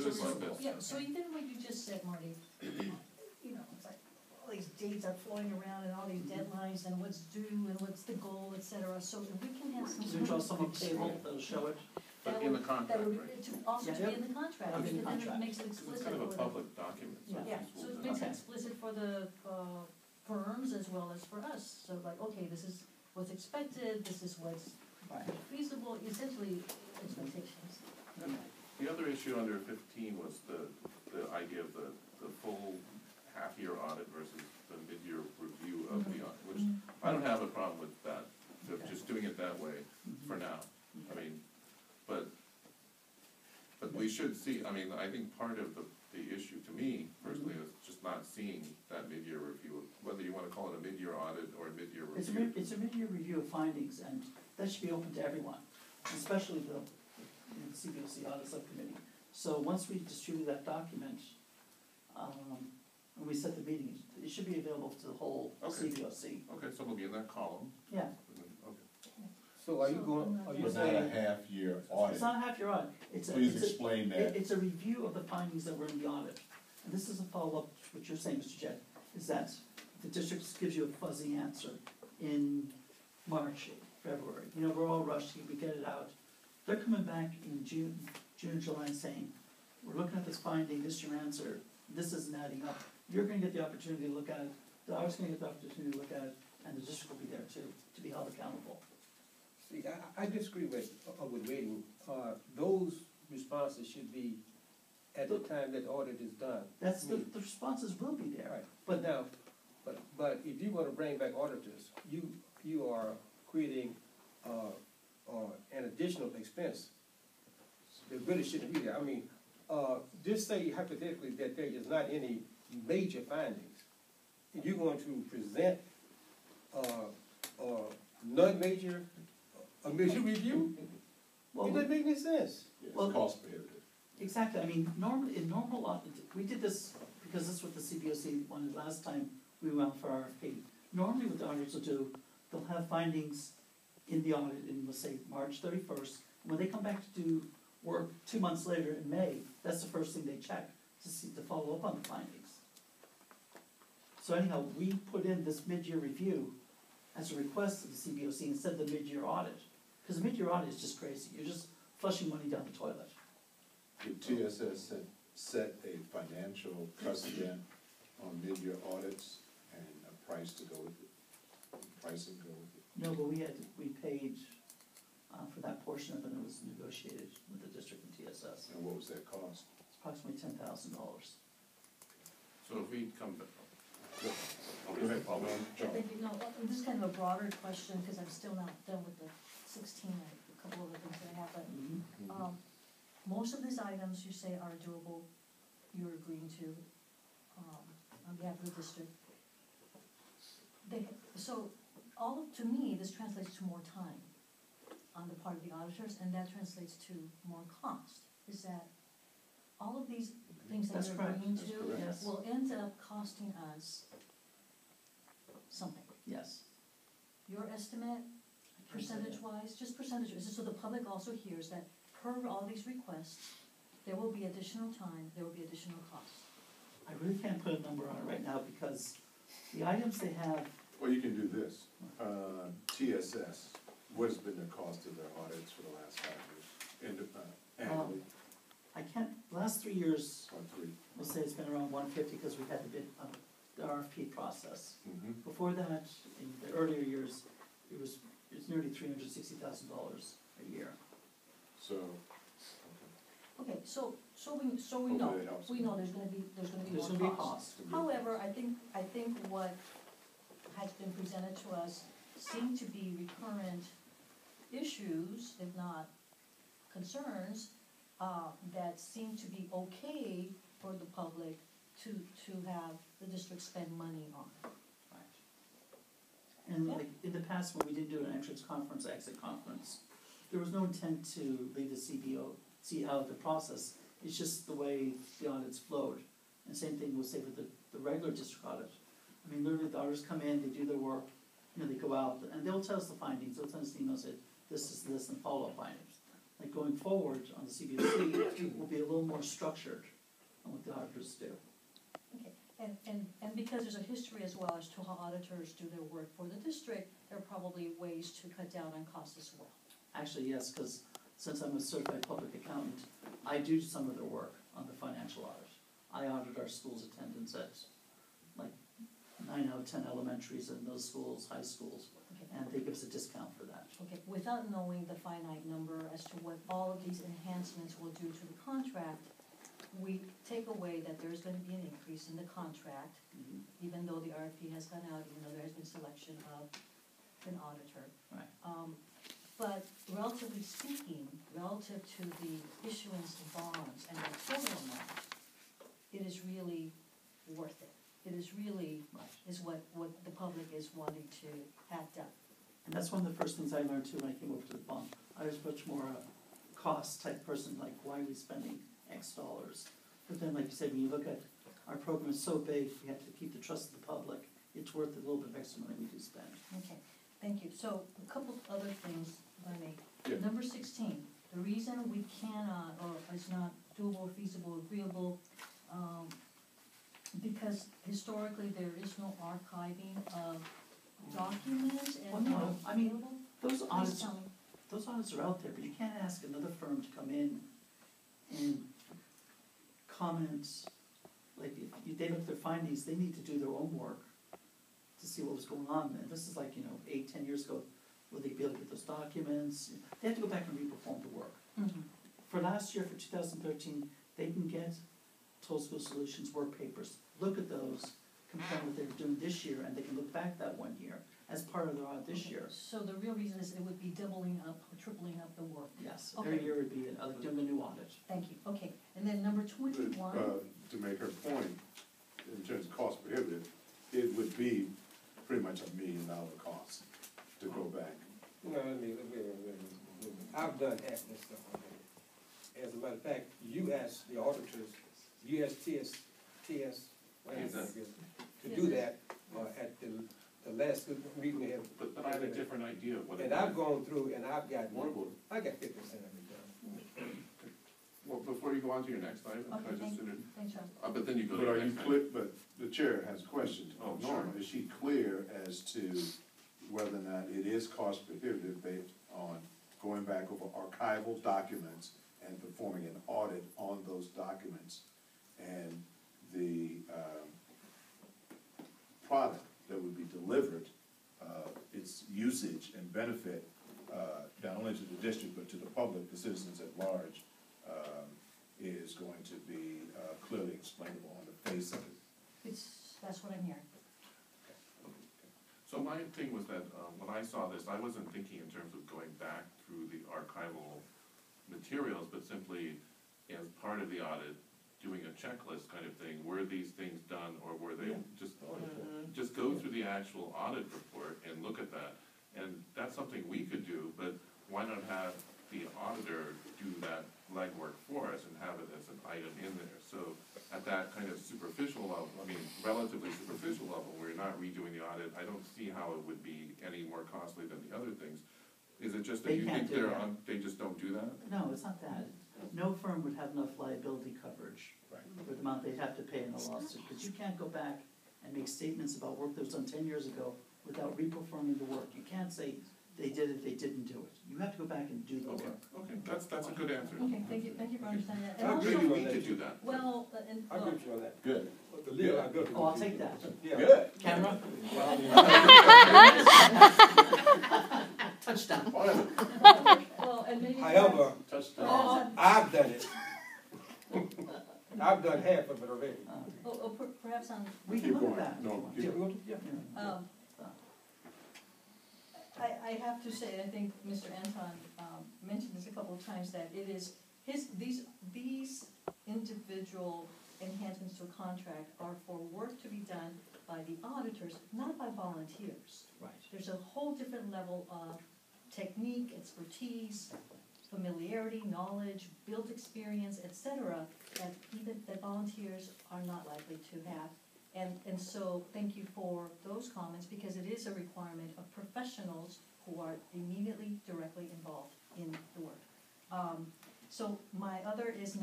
this like this. Yeah, so even what you just said, Marty, you know, it's like all these dates are floating around and all these deadlines and what's due and what's the goal, et cetera. So if we can have some. So you draw some of the table that'll show it. But in the contract, right? To also to be in the contract, Yeah, in the and then contract. it makes it It's explicit. kind of a for public document. So Yeah, it's so useful it to- makes it Okay. explicit for the firms as well as for us. So like, okay, this is what's expected, this is what's Right. feasible, essentially expectations. Okay. The other issue under 15 was the idea of the full half-year audit versus the mid-year review of the audit, which I don't have a problem with that, of just doing it that way for now. I mean, but we should see, I mean, I think part of the issue to me personally is just not seeing that mid-year review, whether you wanna call it a mid-year audit or a mid-year review. It's a mid-year review of findings, and that should be open to everyone, especially the CBOC Audit Subcommittee. So once we distribute that document, and we set the meeting, it should be available to the whole Okay. CBOC. Okay, so it'll be in that column. Yeah, Okay. So are you going, are you But not a saying, half-year audit. it's not a half-year audit, it's a. Please it's a- explain that. It's a review of the findings that were in the audit. And this is a follow-up to what you're saying, Mr. Jett, is that the district gives you a fuzzy answer in March, February. You know, we're all rushed, we get it out. They're coming back in June, July, and saying, we're looking at this finding, this is your answer, this isn't adding up. You're gonna get the opportunity to look at it, the audit's gonna get the opportunity to look at it, and the district will be there too, to be held accountable. see, I disagree with waiting. Those responses should be at the time that the audit is done. That's, the responses will be there. Right, But but now, but if you want to bring back auditors, you are creating, an additional expense that really shouldn't be there. I mean, just say hypothetically that there is not any major findings. You're going to present, non-major, a major review? Well, It doesn't make any sense. It's Well- cost prohibitive. exactly, I mean, normally, in normal audit, we did this because this is what the CBOC wanted last time we went for RFP. Normally what the auditors will do, they'll have findings in the audit in, let's say, March 31st. When they come back to do work 2 months later in May, that's the first thing they check to follow up on the findings. So anyhow, we put in this mid-year review as a request to the CBOC instead of the mid-year audit. Because the mid-year audit is just crazy, you're just flushing money down the toilet. Did TSS set a financial precedent on mid-year audits and a price to go with it? Pricing go with it? No, but we paid for that portion of it, and it was negotiated with the district and TSS. And what was that cost? It's approximately $10,000. So if we come back. Go ahead, Paul. John. Thank you. No, this is kind of a broader question, because I'm still not done with the 16, a couple of the things that happened. Most of these items you say are doable, you're agreeing to, on behalf of the district. So, to me, this translates to more time on the part of the auditors, and that translates to more cost. Is that all of these things that That's you're correct. agreeing That's to correct. Yes. will end up costing us something? Yes. Your estimate, percentage-wise, just percentage-wise, so the public also hears that per all these requests, there will be additional time, there will be additional costs. I really can't put a number on it right now because the items they have, Well, you can do this. TSS, what has been the cost of their audits for the last 5 years? Annually, I can't, the last 3 years, or 3? we'll say it's been around 150 because we've had the RFP process. Mm-hmm. Before that, in the earlier years, it's nearly $360,000 a year. So, Okay, so we Hopefully know, that helps. we know there's gonna be There's more gonna be a costs. cost. However, I think what has been presented to us seem to be recurrent issues, if not concerns, that seem to be okay for the public to have the district spend money on. And like in the past, when we did do an entrance conference, exit conference, there was no intent to leave the CBOC out of the process. It's just the way the audits flowed. And same thing we'll say with the regular district audit. I mean, literally the auditors come in, they do their work, they go out, and they'll tell us the findings, they'll tell us the emails, say, this is this, and follow-up findings. like going forward on the CBOC, will be a little more structured on what the auditors do. Okay, and because there's a history as well as to how auditors do their work for the district, there are probably ways to cut down on costs as well. Actually, yes, because since I'm a certified public accountant, I do some of their work on the financial audit. I audit our schools' attendance at like 9 out of 10 elementaries in those schools, high schools, Okay. and they give us a discount for that. Okay, without knowing the finite number as to what all of these enhancements will do to the contract, we take away that there's going to be an increase in the contract, even though the RFP has gone out, even though there has been selection of an auditor. Right. But relatively speaking, relative to the issuance of bonds and the total amount, it is really worth it. It is really, is what the public is wanting to have done. And that's one of the first things I learned too when I came over to the bond. I was much more a cost type person, like why are we spending X dollars? But then, like you said, when you look at our program is so big, we have to keep the trust of the public. It's worth a little bit of extra money we do spend. Okay, thank you. So a couple other things, if I may. Yeah. Number 16, the reason we cannot, or is not doable, feasible, agreeable, because historically there is no archiving of documents Well, and no, not I mean, available. Those Please audits, tell me. those audits are out there, but you can't ask another firm to come in and comment. Like, if they look at their findings, they need to do their own work to see what was going on. And this is like, 8, 10 years ago, will they be able to get those documents? They have to go back and re-perform the work. Mhm. For last year, for 2013, they can get Total School Solutions work papers, look at those, compare what they were doing this year, and they can look back that 1 year as part of their audit this Okay, year. So the real reason is it would be doubling up or tripling up the work. Yes, Okay. every year would be like doing a new audit. Thank you. Okay, and then number 21. To make her point, in terms of cost prohibitive, it would be pretty much $1 million cost to go back. No, let me. I've done half this stuff already. As a matter of fact, you asked the auditors, you asked TS, to do that, at the last meeting we had. But I have a different idea of what it And is. I've gone through and I've got, More of I got 50% of it done. Well, before you go on to your next item, can I Okay, just thank inter- you. Thanks, Charles. but then you go to But your are you next clear, item. but the chair has a question. Oh, Norma, sure. is she clear as to whether or not it is cost prohibitive based on going back over archival documents and performing an audit on those documents and the product that would be delivered, its usage and benefit, not only to the district but to the public, the citizens at large, is going to be clearly explainable on the face of it. That's what I'm hearing. So my thing was that, when I saw this, I wasn't thinking in terms of going back through the archival materials, but simply as part of the audit, doing a checklist kind of thing. Were these things done, or were they just go through the actual audit report and look at that? And that's something we could do, but why not have the auditor do that legwork for us and have it as an item in there? So at that kind of superficial level, I mean, relatively superficial level, where you're not redoing the audit, I don't see how it would be any more costly than the other things. Is it just that They you can't think do that. they just don't do that? No, it's not that. No firm would have enough liability coverage for the amount they'd have to pay in a lawsuit, because you can't go back and make statements about work that was done 10 years ago without re-performing the work. You can't say they did it, they didn't do it. You have to go back and do the Okay, work. okay, that's a good answer. Okay, thank you for understanding that. I And agree also, with We could do that. well, and, I agree with you on that. Good. But the legal liability. Oh, I'll take that. Yeah. Good. Camera? Touchdown. well, and maybe. However, Touchdown. I've done it. I've done half of it already. Perhaps on. We can Keep look at going. that. No, Yeah, keep we want to- yeah. Yeah. I have to say, I think Mr. Anton mentioned this a couple of times, that it is these individual enhancements to a contract are for work to be done by the auditors, not by volunteers. Right. There's a whole different level of technique, expertise, familiarity, knowledge, built experience, etc., that volunteers are not likely to have. And so thank you for those comments, because it is a requirement of professionals who are immediately, directly involved in the work. So my other is